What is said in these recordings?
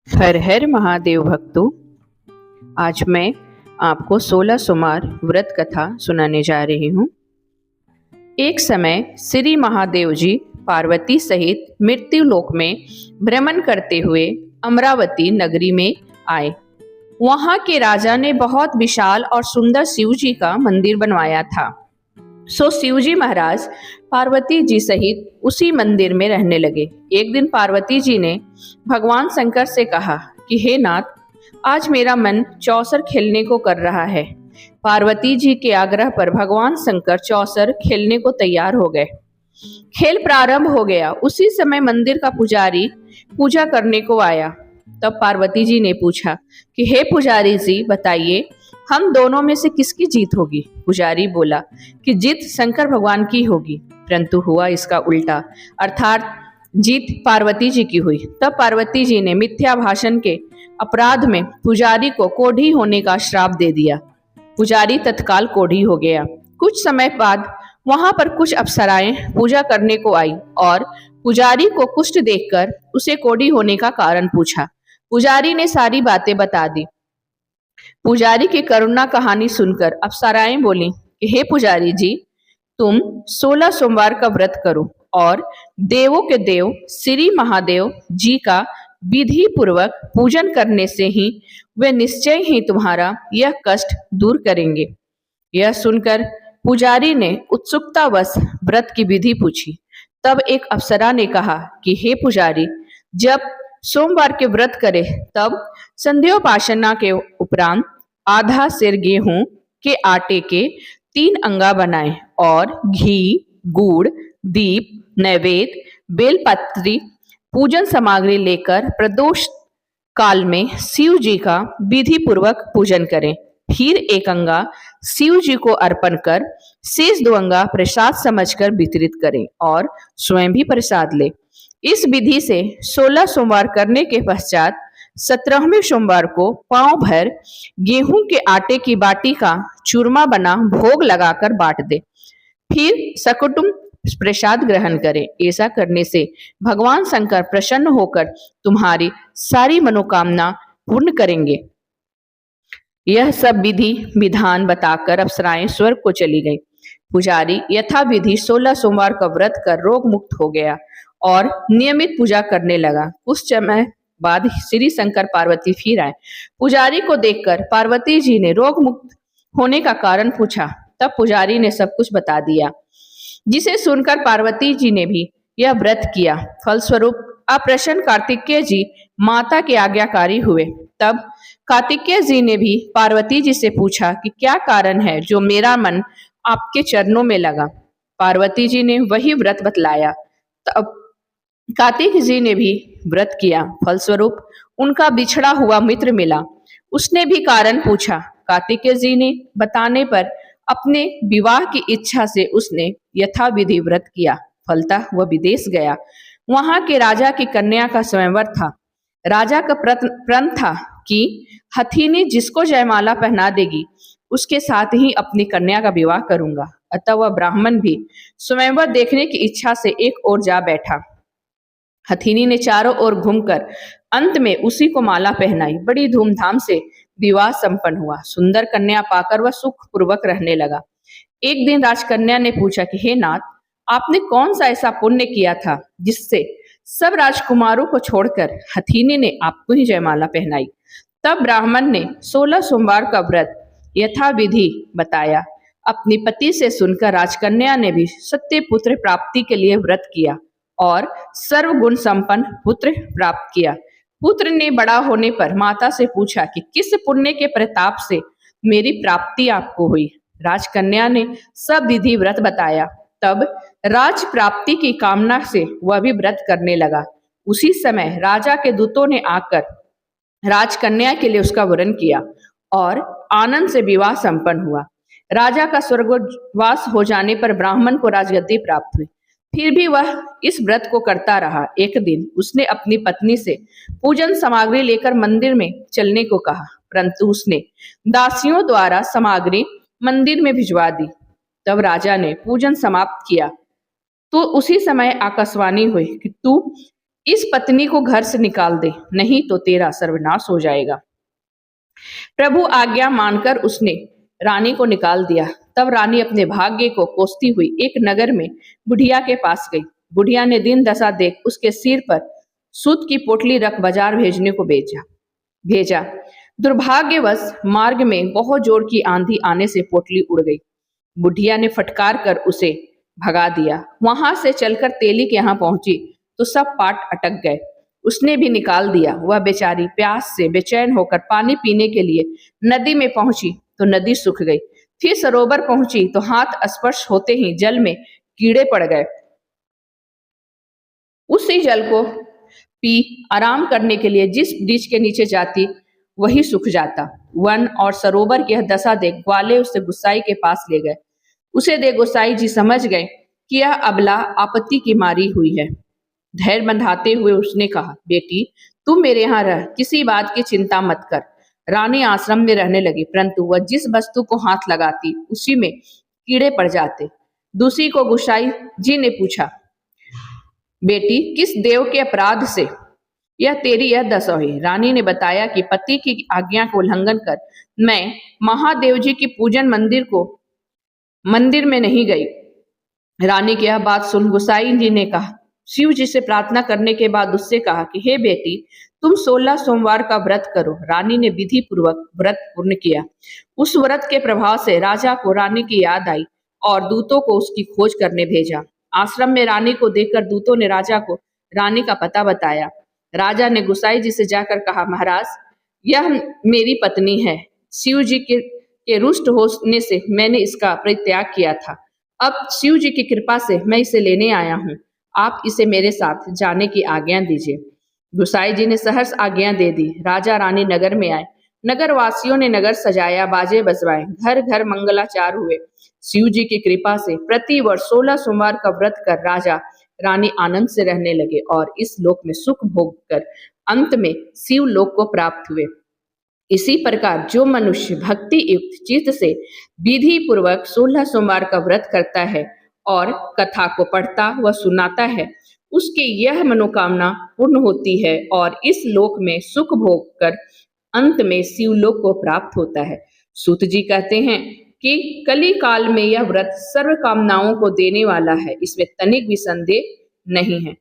हर हर महादेव भक्तों। आज मैं आपको 16 सोमवार व्रत कथा सुनाने जा रही हूँ। एक समय श्री महादेव जी पार्वती सहित मृत्यु लोक में भ्रमण करते हुए अमरावती नगरी में आए। वहाँ के राजा ने बहुत विशाल और सुंदर शिव जी का मंदिर बनवाया था। सो शिवजी महाराज पार्वती जी सहित उसी मंदिर में रहने लगे। एक दिन पार्वती जी ने भगवान शंकर से कहा कि हे नाथ, आज मेरा मन चौसर खेलने को कर रहा है। पार्वती जी के आग्रह पर भगवान शंकर चौसर खेलने को तैयार हो गए। खेल प्रारंभ हो गया। उसी समय मंदिर का पुजारी पूजा करने को आया। तब पार्वती जी ने पूछा कि हे पुजारी जी, बताइए हम दोनों में से किसकी जीत होगी। पुजारी बोला कि जीत शंकर भगवान की होगी, परंतु हुआ इसका उल्टा, अर्थात जीत पार्वती जी की हुई। तब पार्वती जी ने मिथ्या भाषण के अपराध में पुजारी को कोढ़ी होने का श्राप दे दिया। पुजारी तत्काल कोढ़ी हो गया। कुछ समय बाद वहां पर कुछ अप्सराएं पूजा करने को आई और पुजारी को कुष्ठ देखकर उसे कोढ़ी होने का कारण पूछा। पुजारी ने सारी बातें बता दी। पुजारी की करुणा कहानी सुनकर अप्सराएं बोली कि हे पुजारी जी, तुम 16 सोमवार का व्रत करो और देवों के देव श्री महादेव जी का विधि पूर्वक पूजन करने से ही वे निश्चय ही तुम्हारा यह कष्ट दूर करेंगे। यह सुनकर पुजारी ने उत्सुकतावश व्रत की विधि पूछी। तब एक अप्सरा ने कहा कि हे पुजारी, जब सोमवार के व्रत करे तब संध्योपासना के उपरांत आधा सेर गेहूं के आटे के 3 अंगा बनाएं और घी, गुड़, दीप, नैवेद्य, बेलपत्री, पूजन सामग्री लेकर प्रदोष काल में शिव जी का विधि पूर्वक पूजन करें। फिर 1 अंगा शिव जी को अर्पण कर शेष 2 अंगा प्रसाद समझकर वितरित करें और स्वयं भी प्रसाद ले। इस विधि से 16 सोमवार करने के पश्चात 17वें सोमवार को पांव भर गेहूं के आटे की बाटी का चूरमा बना भोग लगाकर बांट दे। फिर सकुटुंब प्रसाद ग्रहण करें। ऐसा करने से भगवान शंकर प्रसन्न होकर तुम्हारी सारी मनोकामना पूर्ण करेंगे। यह सब विधि विधान बताकर अप्सराएं स्वर्ग को चली गई। पुजारी यथा विधि 16 सोमवार का व्रत कर रोग मुक्त हो गया और नियमित पूजा करने लगा। कुछ समय बाद श्री शंकर पार्वती फिर आए। पुजारी को देखकर पार्वती जी ने रोग मुक्त होने का कारण पूछा। तब पुजारी ने सब कुछ बता दिया, जिसे सुनकर पार्वती जी ने भी यह व्रत किया। फलस्वरूप अप्रसन्न कार्तिकेय जी माता के आज्ञाकारी हुए। तब कार्तिकेय जी ने भी पार्वती जी से पूछा कि क्या कारण है जो मेरा मन आपके चरणों में लगा। पार्वती जी ने वही व्रत बतलाया। तब कार्तिक जी ने भी व्रत किया। फलस्वरूप उनका बिछड़ा हुआ मित्र मिला। उसने भी कारण पूछा। कार्तिकेय जी ने बताने पर अपने विवाह की इच्छा से उसने यथाविधि व्रत किया। फलतः वह विदेश गया। वहां के राजा की कन्या का स्वयंवर था। राजा का प्रण था कि हथिनी जिसको जयमाला पहना देगी उसके साथ ही अपनी कन्या का विवाह करूंगा। अतः वह ब्राह्मण भी स्वयंवर देखने की इच्छा से एक ओर जा बैठा। हथिनी ने चारों ओर घूमकर अंत में उसी को माला पहनाई। बड़ी धूमधाम से विवाह संपन्न हुआ। सुंदर कन्या पाकर वह सुख पूर्वक रहने लगा। एक दिन राजकन्या ने पूछा कि हे नाथ, आपने कौन सा ऐसा पुण्य किया था जिससे सब राजकुमारों को छोड़कर हथिनी ने आपको ही जयमाला पहनाई। तब ब्राह्मण ने 16 सोमवार का व्रत यथाविधि बताया। अपनी पति से सुनकर राजकन्या ने भी सत्य पुत्र प्राप्ति के लिए व्रत किया और सर्वगुण संपन्न पुत्र प्राप्त किया। पुत्र ने बड़ा होने पर माता से पूछा कि किस पुण्य के प्रताप से मेरी प्राप्ति आपको हुई। राजकन्या ने सब विधि व्रत बताया। तब राज प्राप्ति की कामना से वह भी व्रत करने लगा। उसी समय राजा के दूतों ने आकर राजकन्या के लिए उसका वरण किया और आनंद से विवाह संपन्न हुआ। राजा का स्वर्गवास हो जाने पर ब्राह्मण को राजगद्दी प्राप्त हुई। फिर भी वह इस व्रत को करता रहा। एक दिन उसने अपनी पत्नी से पूजन सामग्री लेकर मंदिर में चलने को कहा, परंतु उसने दासियों द्वारा सामग्री मंदिर में भिजवा दी। तब राजा ने पूजन समाप्त किया तो उसी समय आकाशवाणी हुई कि तू इस पत्नी को घर से निकाल दे, नहीं तो तेरा सर्वनाश हो जाएगा। प्रभु आज्ञा मानकर उसने रानी को निकाल दिया। तब रानी अपने भाग्य को कोसती हुई एक नगर में बुढ़िया के पास गई। बुढ़िया ने दिन दशा देख उसके सिर पर सूत की पोटली रख बाजार भेजने को भेजा। दुर्भाग्यवश मार्ग में बहुत जोर की आंधी आने से पोटली उड़ गई। बुढ़िया ने फटकार कर उसे भगा दिया। वहां से चलकर तेली के यहाँ पहुंची तो सब पाट अटक गए। उसने भी निकाल दिया। वह बेचारी प्यास से बेचैन होकर पानी पीने के लिए नदी में पहुंची तो नदी सूख गई। फिर सरोवर पहुंची तो हाथ स्पर्श होते ही जल में कीड़े पड़ गए। उसी जल को पी आराम करने के लिए जिस वृक्ष के नीचे जाती वही सूख जाता। वन और सरोवर की यह दशा देख ग्वाले उसे गुस्साई के पास ले गए। उसे देख गोसाई जी समझ गए कि यह अबला आपत्ति की मारी हुई है। धैर्य बंधाते हुए उसने कहा, बेटी तुम मेरे यहाँ रह, किसी बात की चिंता मत कर। रानी आश्रम में रहने लगी, परंतु वह जिस वस्तु को हाथ लगाती उसी में कीड़े पड़ जाते। दूसरी को गोसाई जी ने पूछा, बेटी किस देव के अपराध से यह तेरी यह दशा हुई? रानी ने बताया कि पति की आज्ञा को उल्लंघन कर मैं महादेव जी की पूजन मंदिर में नहीं गई। रानी की यह बात सुन गोसाई जी ने कहा, शिव जी से प्रार्थना करने के बाद उससे कहा कि हे बेटी तुम 16 सोमवार का व्रत करो। रानी ने विधि पूर्वक व्रत पूर्ण किया। उस व्रत के प्रभाव से राजा को रानी की याद आई और दूतों को उसकी खोज करने भेजा। आश्रम में रानी को देखकर दूतों ने राजा को रानी का पता बताया। राजा ने गोसाई जी से जाकर कहा, महाराज यह मेरी पत्नी है। शिव जी के रुष्ट होने से मैंने इसका परित्याग किया था। अब शिव जी की कृपा से मैं इसे लेने आया हूँ। आप इसे मेरे साथ जाने की आज्ञा दीजिए। गोसाई जी ने सहर्ष आज्ञा दे दी। राजा रानी नगर में आए। नगर वासियों ने नगर सजाया, बाजे बजवाए, घर घर मंगलाचार हुए। शिव जी की कृपा से प्रति वर्ष 16 सोमवार का व्रत कर राजा रानी आनंद से रहने लगे और इस लोक में सुख भोग कर अंत में शिव लोक को प्राप्त हुए। इसी प्रकार जो मनुष्य भक्ति युक्त चित्त से विधि पूर्वक 16 सोमवार का व्रत करता है और कथा को पढ़ता व सुनाता है, उसकी यह मनोकामना पूर्ण होती है और इस लोक में सुख भोग कर अंत में शिवलोक को प्राप्त होता है। सूत जी कहते हैं कि कली काल में यह व्रत सर्व कामनाओं को देने वाला है, इसमें तनिक भी संदेह नहीं है।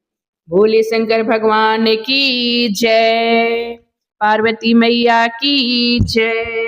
भोले शंकर भगवान की जय, पार्वती मैया की जय।